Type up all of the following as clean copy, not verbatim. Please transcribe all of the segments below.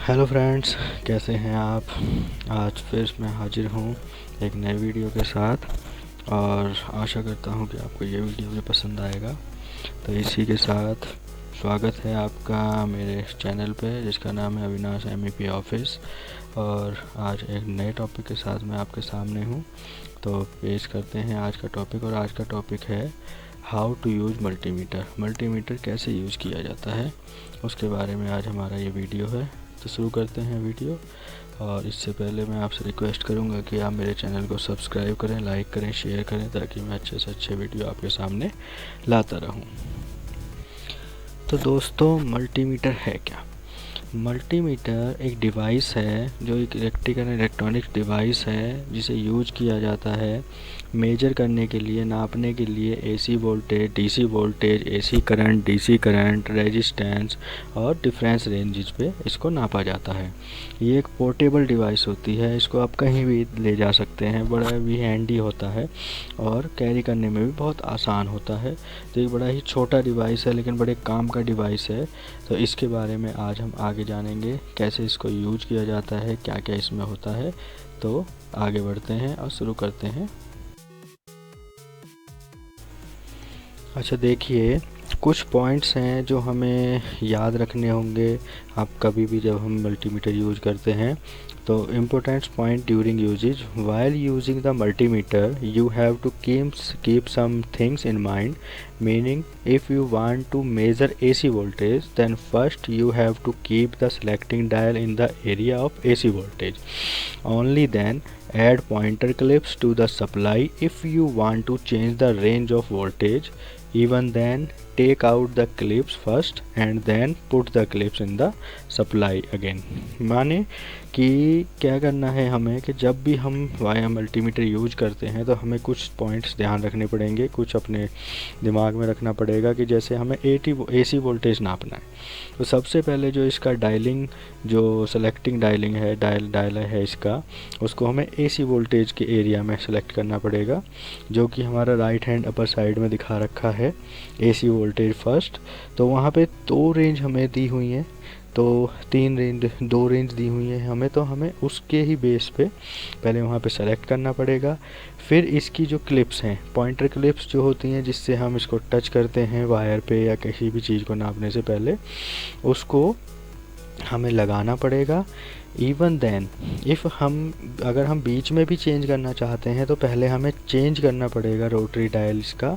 Hello friends, कैसे हैं आप। आज फिर मैं हाजिर हूँ एक नए वीडियो के साथ और आशा करता हूँ कि आपको ये वीडियो भी पसंद आएगा। तो इसी के साथ स्वागत है आपका मेरे चैनल पे जिसका नाम है अविनाश MEP ऑफिस। और आज एक नए टॉपिक के साथ मैं आपके सामने हूँ। तो पेश करते हैं आज का टॉपिक, और आज का टॉपिक है how to use multimeter. Multimeter कैसे यूज़ किया जाता है उसके बारे में आज हमारा ये वीडियो है। तो शुरू करते हैं वीडियो। और इससे पहले मैं आपसे रिक्वेस्ट करूंगा कि आप मेरे चैनल को सब्सक्राइब करें, लाइक करें, शेयर करें, ताकि मैं अच्छे से अच्छे वीडियो आपके सामने लाता रहूं। तो दोस्तों, मल्टीमीटर है क्या। मल्टीमीटर एक डिवाइस है जो एक इलेक्ट्रॉनिक डिवाइस है जिसे यूज किया जाता है मेजर करने के लिए, नापने के लिए AC voltage, DC voltage, AC current, DC current, resistance और डिफरेंस रेंजेस पे इसको नापा जाता है। ये एक पोर्टेबल डिवाइस होती है, इसको आप कहीं भी ले जा सकते हैं, बड़ा भी हैंडी होता है और कैरी करने में भी बहुत आसान होता है। तो एक बड़ा ही छोटा डिवाइस है लेकिन बड़े काम का डिवाइस है। तो इसके बारे में आज हम आगे जानेंगे, कैसे इसको यूज किया जाता है, क्या क्या इसमें होता है। तो आगे बढ़ते हैं और शुरू करते हैं। अच्छा, देखिए कुछ पॉइंट्स हैं जो हमें याद रखने होंगे आप कभी भी जब हम मल्टीमीटर यूज करते हैं। तो important point during usage, while using the multimeter you have to keep some things in mind, meaning if you want to measure AC voltage, then first you have to keep the selecting dial in the area of AC voltage. Only then add pointer clips to the supply if you want to change the range of voltage. Even then take out the clips first and then put the clips in the supply again. माने कि क्या करना है हमें कि जब भी हम वायर मल्टीमीटर यूज करते हैं तो हमें कुछ पॉइंट्स ध्यान रखने पड़ेंगे, कुछ अपने दिमाग में रखना पड़ेगा कि जैसे हमें AC वोल्टेज नापना है तो सबसे पहले जो इसका डायलिंग, जो सेलेक्टिंग डायलिंग है, डायल है इसका, उसको हमें AC वोल्टेज के एरिया में सेलेक्ट करना पड़ेगा, जो कि हमारा राइट हैंड अपर साइड में दिखा रखा है AC वोल्टेज फर्स्ट। तो वहाँ पे दो रेंज हमें दी हुई हैं, तो दो रेंज दी हुई है हमें, तो हमें उसके ही बेस पे पहले वहाँ पे सेलेक्ट करना पड़ेगा। फिर इसकी जो क्लिप्स हैं, पॉइंटर क्लिप्स जो होती हैं जिससे हम इसको टच करते हैं वायर पे या किसी भी चीज़ को नापने से पहले, उसको हमें लगाना पड़ेगा। इवन देन अगर हम बीच में भी चेंज करना चाहते हैं तो पहले हमें चेंज करना पड़ेगा रोटरी डायल्स का,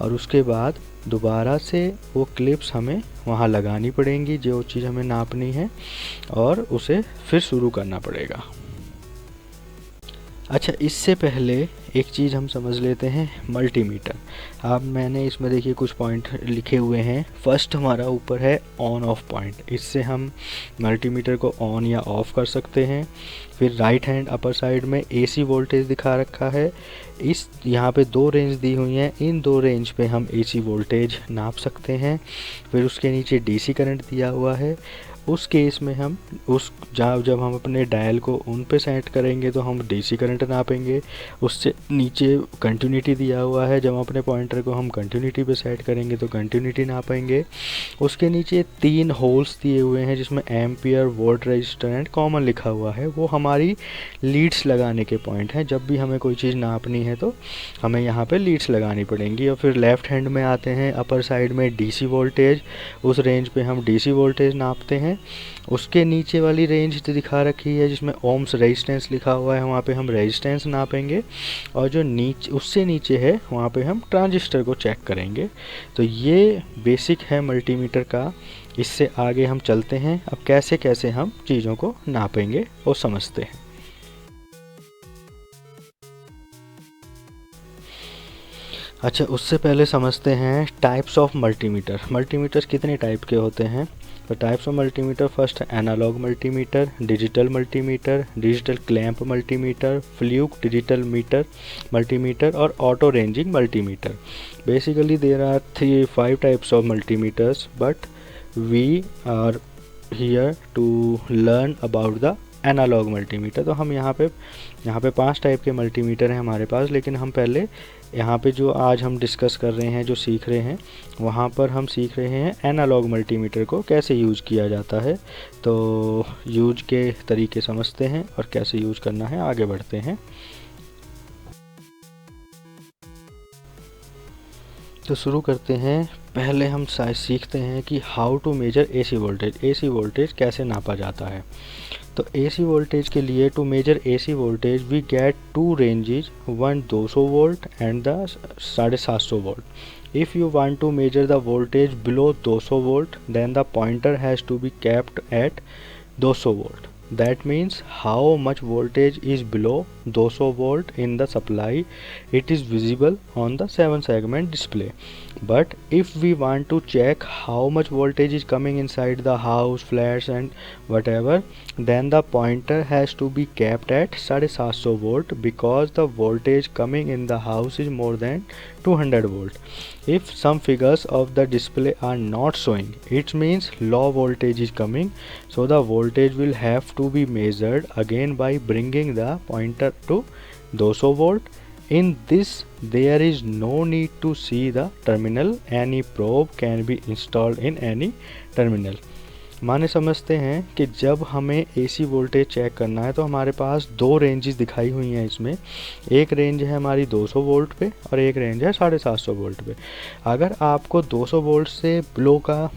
और उसके बाद दोबारा से वो क्लिप्स हमें वहाँ लगानी पड़ेंगी जो चीज़ हमें नापनी है, और उसे फिर शुरू करना पड़ेगा। अच्छा, इससे पहले एक चीज़ हम समझ लेते हैं मल्टीमीटर। अब मैंने इसमें देखिए कुछ पॉइंट लिखे हुए हैं। फर्स्ट हमारा ऊपर है ऑन ऑफ पॉइंट, इससे हम मल्टीमीटर को ऑन या ऑफ़ कर सकते हैं। फिर राइट हैंड अपर साइड में AC वोल्टेज दिखा रखा है, इस यहाँ पे दो रेंज दी हुई हैं, इन दो रेंज पे हम AC वोल्टेज नाप सकते हैं। फिर उसके नीचे DC करंट दिया हुआ है, उस केस में हम जब हम अपने डायल को उन पे सेट करेंगे तो हम DC करंट नापेंगे। उससे नीचे कंटिन्यूटी दिया हुआ है, जब अपने पॉइंटर को हम कंटिन्यूटी पे सेट करेंगे तो कंटिन्यूटी नापेंगे। उसके नीचे 3 होल्स दिए हुए हैं जिसमें ampere, volt, resistor and common लिखा हुआ है, वो हमारी लीड्स लगाने के पॉइंट हैं। जब भी हमें कोई चीज़ नापनी है तो हमें यहाँ पे लीड्स लगानी पड़ेंगी। और फिर लेफ़्ट हैंड में आते हैं, अपर साइड में DC वोल्टेज, उस रेंज पे हम DC वोल्टेज नापते हैं। उसके नीचे वाली रेंज दिखा रखी है जिसमें ओम्स रेजिस्टेंस लिखा हुआ है, वहाँ पे हम रेजिस्टेंस नापेंगे। और जो उससे नीचे है वहाँ पे हम ट्रांजिस्टर को चेक करेंगे। तो ये बेसिक है मल्टीमीटर का। इससे आगे हम चलते हैं, अब कैसे कैसे हम चीज़ों को नापेंगे वो समझते हैं। अच्छा, उससे पहले समझते हैं टाइप्स ऑफ मल्टीमीटर। मल्टीमीटर कितने टाइप के होते हैं। तो types of multimeter, first analog multimeter, digital multimeter, digital clamp multimeter, Fluke digital multimeter और auto ranging multimeter. Basically there are 5 types of multimeters, but we are here to learn about the analog multimeter. तो हम यहाँ पे 5 type के multimeter हैं हमारे पास, लेकिन हम पहले यहाँ पे जो आज हम डिस्कस कर रहे हैं, जो सीख रहे हैं, वहाँ पर हम सीख रहे हैं एनालॉग मल्टीमीटर को कैसे यूज़ किया जाता है। तो यूज के तरीके समझते हैं और कैसे यूज़ करना है, आगे बढ़ते हैं। तो शुरू करते हैं। पहले हम सीखते हैं कि how to measure AC voltage, AC voltage कैसे नापा जाता है। तो एसी वोल्टेज के लिए, to measure AC voltage we get 2 ranges, one 200 volt and the 750 volt. If you want to measure the voltage below 200 volt then the pointer has to be kept at 200 volt. That means how much voltage is below 200 volt in the supply, it is visible on the 7 segment display. But if we want to check how much voltage is coming inside the house, flats and whatever, then the pointer has to be kept at 750 volt because the voltage coming in the house is more than 200 volt. If some figures of the display are not showing, it means low voltage is coming, so the voltage will have to be measured again by bringing the pointer to 200 volt. In this there is no need to see the terminal, any probe can be installed in any terminal. माने समझते हैं कि जब हमें AC voltage check करना है तो हमारे पास 2 रेंजेस दिखाई हुई हैं इसमें। एक रेंज है हमारी 200 वोल्ट पे और एक रेंज है 750 वोल्ट पे। अगर आपको 200 वोल्ट से बिलो का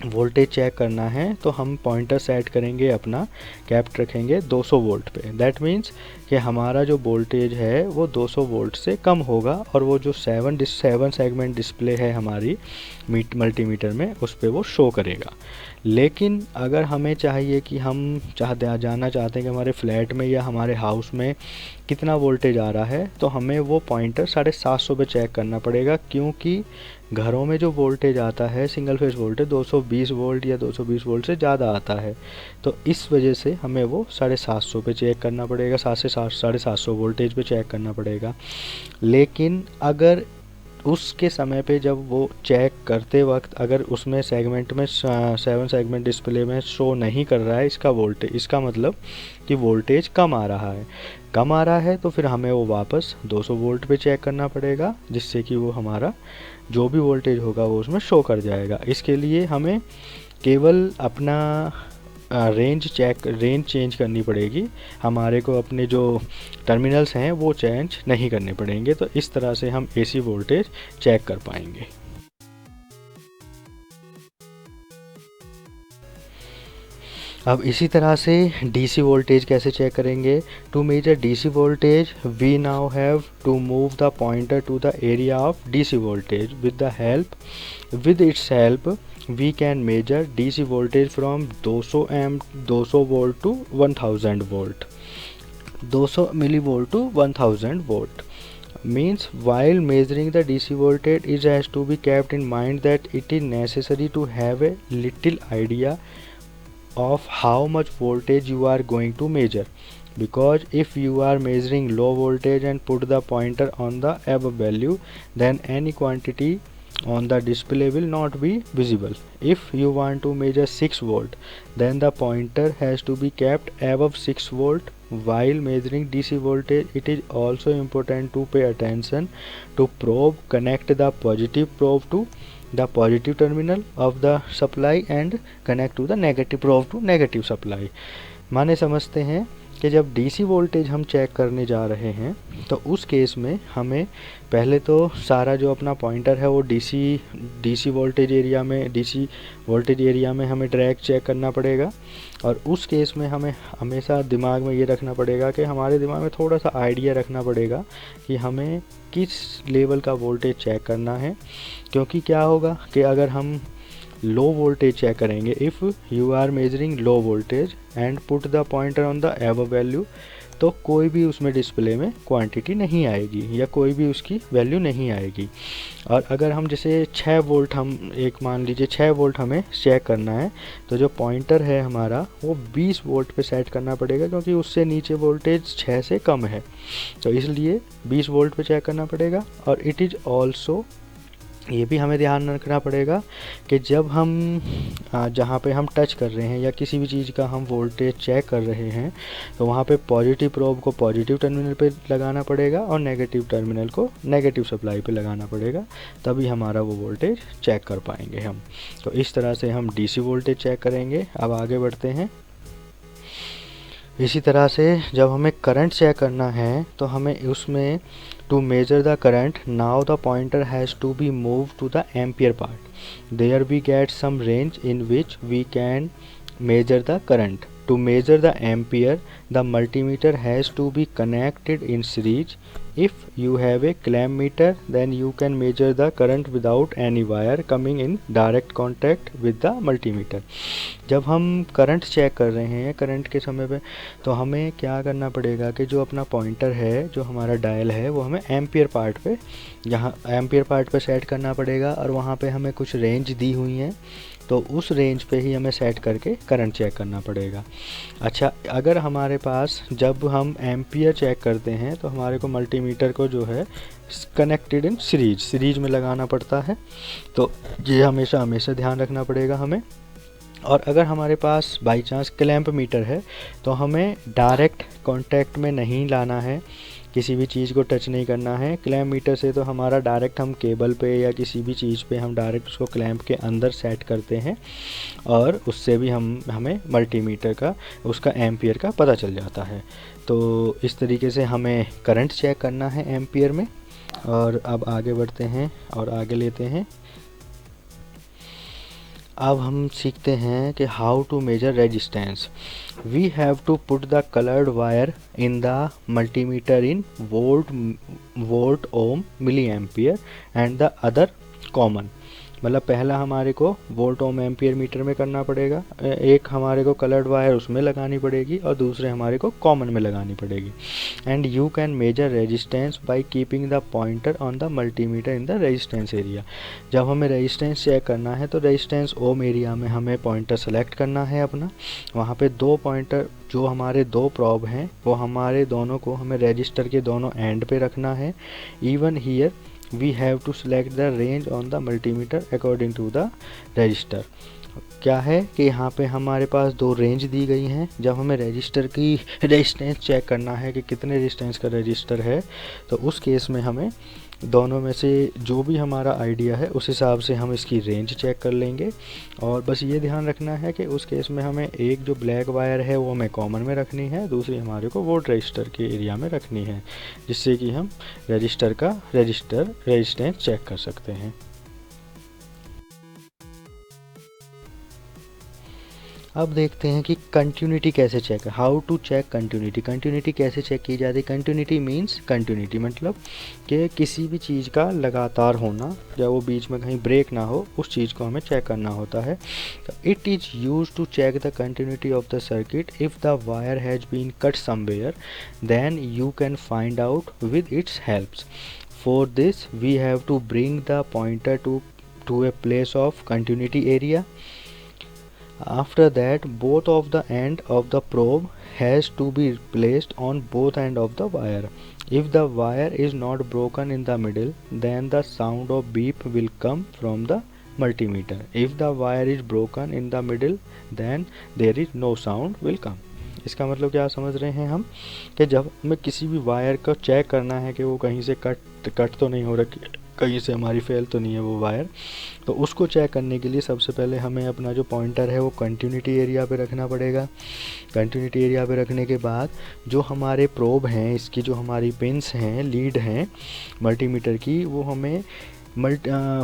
वोल्टेज चेक करना है तो हम पॉइंटर सेट करेंगे, अपना कैप्ट रखेंगे 200 वोल्ट पे। दैट मीन्स कि हमारा जो वोल्टेज है वो 200 वोल्ट से कम होगा और वो जो 7 सेगमेंट डिस्प्ले है हमारी मल्टीमीटर में, उस पर वो शो करेगा। लेकिन अगर हमें चाहिए कि हम जानना चाहते हैं कि हमारे फ्लैट में या हमारे हाउस में कितना वोल्टेज आ रहा है, तो हमें वो पॉइंटर 750 पे चेक करना पड़ेगा, क्योंकि घरों में जो वोल्टेज आता है सिंगल फेज वोल्टेज 220 वोल्ट या 220 वोल्ट से ज़्यादा आता है। तो इस वजह से हमें वो 750 पे चेक करना पड़ेगा, 7 से 750 वोल्टेज पे चेक करना पड़ेगा। लेकिन अगर उसके समय पे जब वो चेक करते वक्त अगर उसमें सेगमेंट में 7 सेगमेंट डिस्प्ले में शो नहीं कर रहा है इसका वोल्टेज, इसका मतलब कि वोल्टेज कम आ रहा है, तो फिर हमें वो वापस 200 वोल्ट पे चेक करना पड़ेगा, जिससे कि वो हमारा जो भी वोल्टेज होगा वो उसमें शो कर जाएगा। इसके लिए हमें केवल अपना रेंज चेंज करनी पड़ेगी, हमारे को अपने जो टर्मिनल्स हैं वो चेंज नहीं करने पड़ेंगे। तो इस तरह से हम एसी वोल्टेज चेक कर पाएंगे। अब इसी तरह से डीसी वोल्टेज कैसे चेक करेंगे। To measure DC voltage we now have to move the pointer to the area of DC voltage with its help we can measure DC voltage from 200 volt to 1000 volt, 200 millivolt to 1000 volt. Means while measuring the DC voltage, it has to be kept in mind that it is necessary to have a little idea of how much voltage you are going to measure, because if you are measuring low voltage and put the pointer on the above value, then any quantity on the display will not be visible. If you want to measure 6 volt, then the pointer has to be kept above 6 volt. While measuring DC voltage, it is also important to pay attention to probe, connect the positive probe to the positive terminal of the supply and connect to the negative probe to negative supply. माने समझते हैं कि जब DC voltage हम check करने जा रहे हैं तो उस केस में हमें पहले तो सारा जो अपना पॉइंटर है वो डीसी वोल्टेज एरिया में हमें ड्रैग चेक करना पड़ेगा। और उस केस में हमें हमेशा दिमाग में ये रखना पड़ेगा कि हमारे दिमाग में थोड़ा सा आइडिया रखना पड़ेगा कि हमें किस लेवल का वोल्टेज चेक करना है। क्योंकि क्या होगा कि अगर हम लो वोल्टेज चेक करेंगे, if you are measuring low voltage and put the pointer on the above value, तो कोई भी उसमें डिस्प्ले में क्वांटिटी नहीं आएगी या कोई भी उसकी वैल्यू नहीं आएगी। और अगर हम जैसे 6 वोल्ट मान लीजिए 6 वोल्ट हमें चेक करना है, तो जो पॉइंटर है हमारा वो 20 वोल्ट पे सेट करना पड़ेगा, क्योंकि उससे नीचे वोल्टेज 6 से कम है, तो इसलिए 20 वोल्ट पे चेक करना पड़ेगा। और इट इज़ ऑल्सो ये भी हमें ध्यान रखना पड़ेगा कि जब हम जहाँ पे हम टच कर रहे हैं या किसी भी चीज़ का हम वोल्टेज चेक कर रहे हैं तो वहाँ पे पॉजिटिव प्रोब को पॉजिटिव टर्मिनल पे लगाना पड़ेगा और नेगेटिव टर्मिनल को नेगेटिव सप्लाई पे लगाना पड़ेगा, तभी हमारा वो वोल्टेज चेक कर पाएंगे हम। तो इस तरह से हम डीसी वोल्टेज चेक करेंगे। अब आगे बढ़ते हैं। इसी तरह से जब हमें करंट चेक करना है तो हमें उसमें to measure the current, now the pointer has to be moved to the ampere part. There we get some range in which we can measure the current. To measure the ampere, the multimeter has to be connected in series. If you have a clamp meter, then you can measure the current without any wire coming in direct contact with the multimeter. जब हम current check कर रहे हैं current के समय पे तो हमें क्या करना पड़ेगा कि जो अपना पॉइंटर है, जो हमारा डायल है, वो हमें एम्पियर पार्ट पे, यहाँ एम्पियर पार्ट पे सेट करना पड़ेगा और वहाँ पे हमें कुछ रेंज दी हुई हैं, तो उस रेंज पे ही हमें सेट करके करंट चेक करना पड़ेगा। अच्छा, अगर हमारे पास जब हम एम्पियर चेक करते हैं तो हमारे को मल्टीमीटर को जो है कनेक्टेड इन सीरीज में लगाना पड़ता है, तो ये हमेशा ध्यान रखना पड़ेगा हमें। और अगर हमारे पास बाई चांस क्लैंप मीटर है तो हमें डायरेक्ट कांटेक्ट में नहीं लाना है, किसी भी चीज़ को टच नहीं करना है। क्लैंप मीटर से तो हमारा डायरेक्ट हम केबल पे या किसी भी चीज़ पे हम डायरेक्ट उसको क्लैंप के अंदर सेट करते हैं और उससे भी हमें मल्टीमीटर का उसका एम्पियर का पता चल जाता है। तो इस तरीके से हमें करंट चेक करना है एम्पियर में। और अब आगे बढ़ते हैं और आगे लेते हैं। अब हम सीखते हैं कि how to measure resistance. We have to put the coloured wire in the multimeter in volt ohm milliampere and the other common. मतलब पहला हमारे को वोल्ट ओम एम्पियर मीटर में करना पड़ेगा, एक हमारे को कलर्ड वायर उसमें लगानी पड़ेगी और दूसरे हमारे को कॉमन में लगानी पड़ेगी। And you can measure resistance by keeping the pointer on the multimeter in the resistance area. जब हमें रेजिस्टेंस चेक करना है तो रेजिस्टेंस ओम एरिया में हमें पॉइंटर सेलेक्ट करना है अपना। वहाँ पे दो पॉइंटर, जो हमारे दो प्रॉब हैं, वो हमारे दोनों को हमें रजिस्टर के दोनों एंड पे रखना है। Even here we have to select the range on the multimeter according to the register। क्या है कि यहाँ पे हमारे पास दो रेंज दी गई हैं। जब हमें रजिस्टर की रेजिस्टेंस चेक करना है कि कितने रेजिस्टेंस का रजिस्टर है, तो उस केस में हमें दोनों में से जो भी हमारा आइडिया है उस हिसाब से हम इसकी रेंज चेक कर लेंगे। और बस ये ध्यान रखना है कि उस केस में हमें एक जो ब्लैक वायर है वो हमें कॉमन में रखनी है, दूसरी हमारे को वोल्ट रजिस्टर के एरिया में रखनी है, जिससे कि हम रेजिस्टेंस चेक कर सकते हैं। अब देखते हैं कि कंटिन्यूटी कैसे check, how to check continuity. Continuity कैसे चेक की जाती है? कंटिन्यूटी मींस, कंटिन्यूटी मतलब कि किसी भी चीज़ का लगातार होना या वो बीच में कहीं ब्रेक ना हो, उस चीज़ को हमें चेक करना होता है। It is use to check the continuity of the circuit. If the wire has been cut somewhere then you can find out with its helps. For this we have to bring the pointer to a place of continuity area. After that, both of the end of the probe has to be placed on both end of the wire. If the wire is not broken in the middle, then the sound of beep will come from the multimeter. If the wire is broken in the middle, then there is no sound will come. इसका मतलब क्या समझ रहे हैं हम कि जब हमें किसी भी वायर को चेक करना है कि वो कहीं से कट तो नहीं हो रखी, कहीं से हमारी फेल तो नहीं है वो वायर, तो उसको चेक करने के लिए सबसे पहले हमें अपना जो पॉइंटर है वो कंटिन्यूटी एरिया पे रखना पड़ेगा। कंटिन्यूटी एरिया पे रखने के बाद जो हमारे प्रोब हैं, इसकी जो हमारी पिंस हैं, लीड हैं मल्टीमीटर की, वो हमें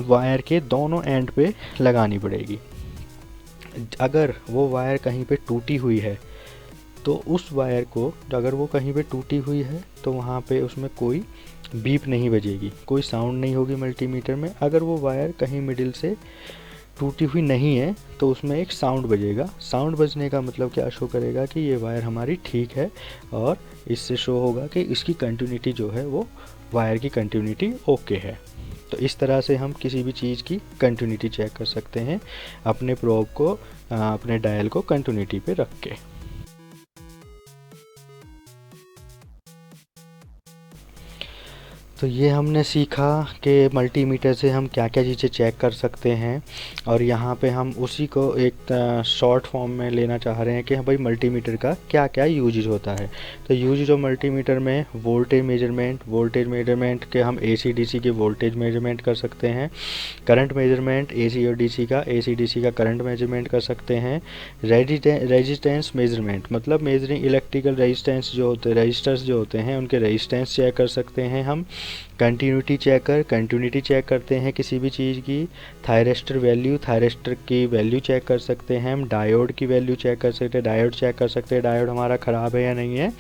वायर के दोनों एंड पे लगानी पड़ेगी। अगर वो वायर कहीं पे टूटी हुई है तो उस वायर को, अगर वो कहीं पे टूटी हुई है तो वहाँ पे उसमें कोई बीप नहीं बजेगी, कोई साउंड नहीं होगी मल्टीमीटर में। अगर वो वायर कहीं मिडिल से टूटी हुई नहीं है तो उसमें एक साउंड बजेगा। साउंड बजने का मतलब क्या शो करेगा कि ये वायर हमारी ठीक है, और इससे शो होगा कि इसकी कंटिन्यूटी जो है वो वायर की कंटिन्यूटी ओके है। तो इस तरह से हम किसी भी चीज़ की कंटिन्यूटी चेक कर सकते हैं अपने प्रोब को, अपने डायल को कंटिन्यूटी पे रख के। तो ये हमने सीखा कि मल्टीमीटर से हम क्या क्या चीज़ें चेक कर सकते हैं, और यहाँ पे हम उसी को एक शॉर्ट फॉर्म में लेना चाह रहे हैं कि भाई मल्टीमीटर का क्या क्या यूजेज होता है। तो यूजेज ऑफ मल्टीमीटर में वोल्टेज मेजरमेंट के हम AC DC के वोल्टेज मेजरमेंट कर सकते हैं। करंट मेजरमेंट AC और DC का करंट मेजरमेंट कर सकते हैं। रेजिस्टेंस मेजरमेंट मतलब मेजरिंग इलेक्ट्रिकल रेजिस्टेंस जो होते रजिस्टर्स जो होते हैं उनके रेजिस्टेंस चेक कर सकते हैं हम। कंटिन्यूटी चेक करते हैं किसी भी चीज़ की। थायरिस्टर की वैल्यू चेक कर सकते हैं हम। डायोड की वैल्यू चेक कर सकते हैं, डायोड हमारा ख़राब है या नहीं है।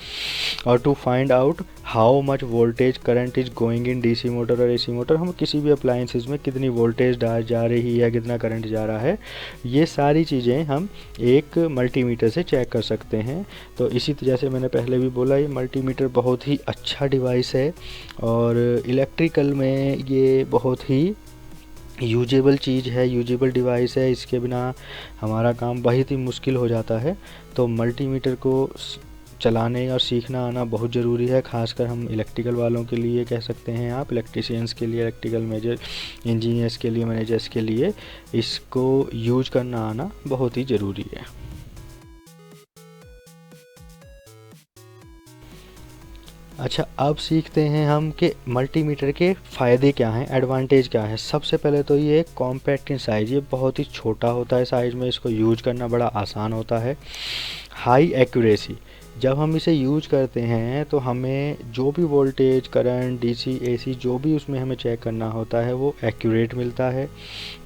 और to find out how much voltage current is going in DC motor और AC मोटर, हम किसी भी अप्लायंसेस में कितनी वोल्टेज जा रही है, कितना करंट जा रहा है, ये सारी चीज़ें हम एक मल्टीमीटर से चेक कर सकते हैं। तो इसी तरह से मैंने पहले भी बोला, ये मल्टीमीटर बहुत ही अच्छा डिवाइस है और इलेक्ट्रिकल में ये बहुत ही यूजेबल चीज़ है, यूजेबल डिवाइस है। इसके बिना हमारा काम बहुत ही मुश्किल हो जाता है। तो मल्टीमीटर को चलाने और सीखना आना बहुत ज़रूरी है, खासकर हम इलेक्ट्रिकल वालों के लिए कह सकते हैं, आप इलेक्ट्रीशियंस के लिए, इलेक्ट्रिकल मेजर इंजीनियर्स के लिए, मैनेजर्स के लिए इसको यूज करना आना बहुत ही ज़रूरी है। अच्छा, अब सीखते हैं हम कि मल्टीमीटर के फ़ायदे क्या हैं, एडवांटेज क्या है। सबसे पहले तो ये कॉम्पैक्ट इन साइज़, ये बहुत ही छोटा होता है साइज़ में, इसको यूज करना बड़ा आसान होता है। हाई एक्यूरेसी, जब हम इसे यूज करते हैं तो हमें जो भी वोल्टेज, करंट, DC AC जो भी उसमें हमें चेक करना होता है वो एक्यूरेट मिलता है।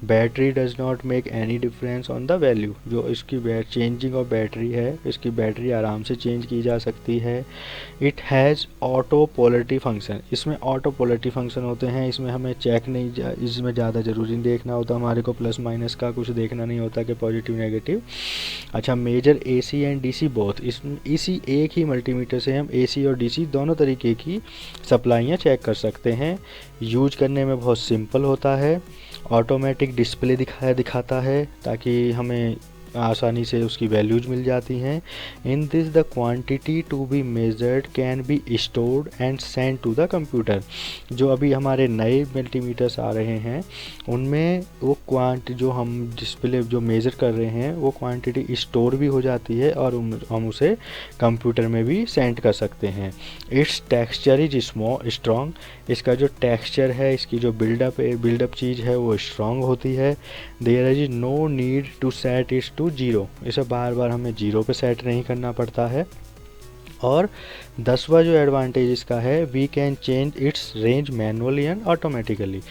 Battery does not make any difference on the value, जो इसकी चेंजिंग ऑफ बैटरी है, इसकी बैटरी आराम से चेंज की जा सकती है। It has auto polarity function, इसमें ऑटो पोलरिटी फंक्शन होते हैं, इसमें हमें चेक नहीं, इसमें ज़्यादा ज़रूरी नहीं देखना होता हमारे को, प्लस माइनस का कुछ देखना नहीं होता कि पॉजिटिव नेगेटिव। अच्छा, measure AC and DC both, इसी एक ही मल्टीमीटर से हम AC और DC दोनों तरीके की सप्लाइयाँ चेक कर सकते हैं। यूज करने में बहुत सिंपल होता है। ऑटोमेटिक डिस्प्ले दिखाता है ताकि हमें आसानी से उसकी वैल्यूज मिल जाती हैं। In this the quantity to be measured can be stored and send to the computer. जो अभी हमारे नए मल्टीमीटर्स आ रहे हैं उनमें वो जो हम डिस्प्ले जो मेज़र कर रहे हैं वो क्वांटिटी स्टोर भी हो जाती है और हम उसे कंप्यूटर में भी सेंड कर सकते हैं। इट्स टेक्सचर इज स्ट्रॉन्ग, इसका जो टेक्सचर है, इसकी जो बिल्डअप चीज़ है वो स्ट्रॉन्ग होती है। There is no need to set its to zero, इसे बार बार हमें जीरो पे सेट नहीं करना पड़ता है। और 10वां जो एडवांटेज इसका है, we can change its range manually and automatically.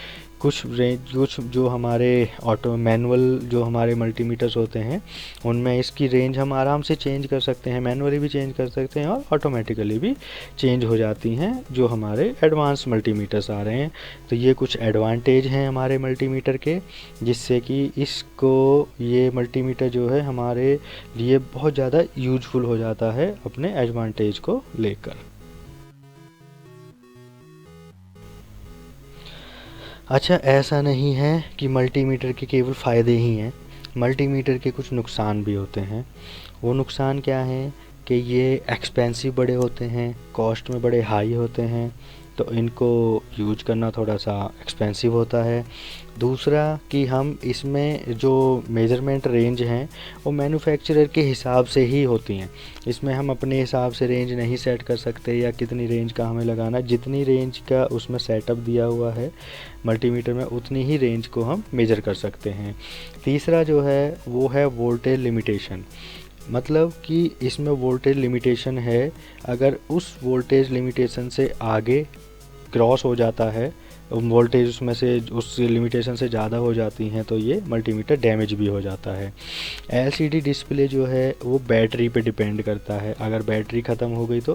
कुछ जो हमारे मैनुअल जो हमारे मल्टीमीटर्स होते हैं उनमें इसकी रेंज हम आराम से चेंज कर सकते हैं, मैनुअली भी चेंज कर सकते हैं और ऑटोमेटिकली भी चेंज हो जाती हैं जो हमारे एडवांस मल्टीमीटर्स आ रहे हैं। तो ये कुछ एडवांटेज हैं हमारे मल्टीमीटर के, जिससे कि ये मल्टीमीटर जो है हमारे लिए बहुत ज़्यादा यूजफुल हो जाता है अपने एडवांटेज को लेकर। अच्छा, ऐसा नहीं है कि मल्टीमीटर के केवल फ़ायदे ही हैं, मल्टीमीटर के कुछ नुकसान भी होते हैं। वो नुकसान क्या हैं कि ये एक्सपेंसिव बड़े होते हैं, कॉस्ट में बड़े हाई होते हैं, तो इनको यूज करना थोड़ा सा एक्सपेंसिव होता है। दूसरा कि हम इसमें जो मेज़रमेंट रेंज हैं वो मैन्युफैक्चरर के हिसाब से ही होती हैं, इसमें हम अपने हिसाब से रेंज नहीं सेट कर सकते या कितनी रेंज का हमें लगाना, जितनी रेंज का उसमें सेटअप दिया हुआ है मल्टीमीटर में उतनी ही रेंज को हम मेज़र कर सकते हैं। तीसरा जो है वो है वोल्टेज लिमिटेशन, मतलब कि इसमें वोल्टेज लिमिटेशन है, अगर उस वोल्टेज लिमिटेशन से आगे क्रॉस हो जाता है, वोल्टेज उसमें से उस लिमिटेशन से ज़्यादा हो जाती हैं तो ये मल्टीमीटर डैमेज भी हो जाता है। LCD डिस्प्ले जो है वो बैटरी पे डिपेंड करता है, अगर बैटरी ख़त्म हो गई तो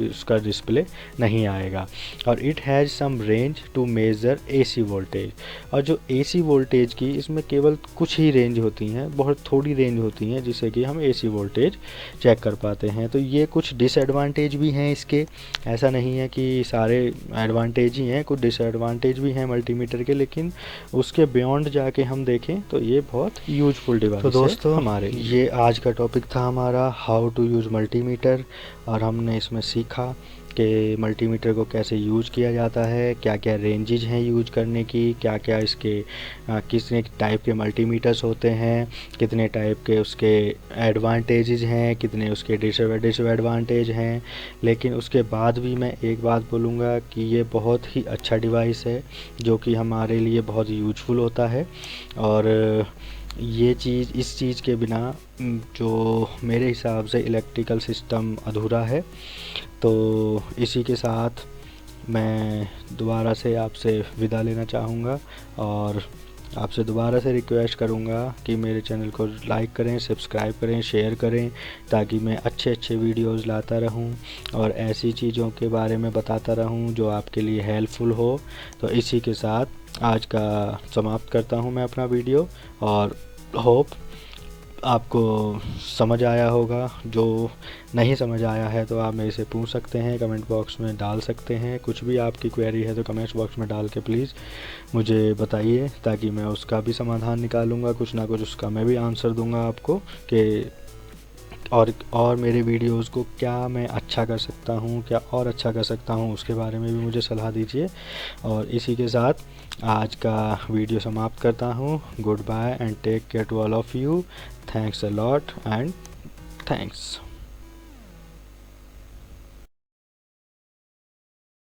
उसका डिस्प्ले नहीं आएगा। और it has some range to measure AC voltage, और जो AC वोल्टेज की इसमें केवल कुछ ही रेंज होती हैं, बहुत थोड़ी रेंज होती हैं जिससे कि हम AC वोल्टेज चेक कर पाते हैं। तो ये कुछ डिसएडवांटेज भी हैं इसके, ऐसा नहीं है कि सारे एडवांटेज ही हैं, कुछ डिसएडवांटेज भी हैं मल्टीमीटर के, लेकिन उसके बियॉन्ड जाके हम देखें तो ये बहुत यूजफुल डिवाइस है। तो दोस्तों हमारे ये आज का टॉपिक था हमारा हाउ टू यूज़ मल्टीमीटर, और हमने इसमें सीखा इसके मल्टीमीटर को कैसे यूज किया जाता है, क्या क्या रेंजेज हैं यूज करने की, क्या क्या इसके कितने टाइप के मल्टीमीटर्स होते हैं, कितने टाइप के उसके एडवांटेजेस हैं, कितने उसके डिसएडवांटेज हैं। लेकिन उसके बाद भी मैं एक बात बोलूँगा कि ये बहुत ही अच्छा डिवाइस है जो कि हमारे लिए बहुत यूजफुल होता है। और ये चीज़, इस चीज़ के बिना जो मेरे हिसाब से इलेक्ट्रिकल सिस्टम अधूरा है। तो इसी के साथ मैं दोबारा से आपसे विदा लेना चाहूँगा और आपसे दोबारा से रिक्वेस्ट करूँगा कि मेरे चैनल को लाइक करें, सब्सक्राइब करें, शेयर करें, ताकि मैं अच्छे अच्छे वीडियोज़ लाता रहूँ और ऐसी चीज़ों के बारे में बताता रहूँ जो आपके लिए हेल्पफुल हो। तो इसी के साथ आज का समाप्त करता हूँ मैं अपना वीडियो, और होप आपको समझ आया होगा। जो नहीं समझ आया है तो आप मेरे से पूछ सकते हैं, कमेंट बॉक्स में डाल सकते हैं। कुछ भी आपकी क्वेरी है तो कमेंट बॉक्स में डाल के प्लीज़ मुझे बताइए, ताकि मैं उसका भी समाधान निकालूंगा, कुछ ना कुछ उसका मैं भी आंसर दूंगा आपको कि और मेरे वीडियोस को क्या मैं अच्छा कर सकता हूँ, क्या और अच्छा कर सकता हूँ, उसके बारे में भी मुझे सलाह दीजिए। और इसी के साथ आज का वीडियो समाप्त करता हूँ। Goodbye and take care to all of you. Thanks a lot and thanks.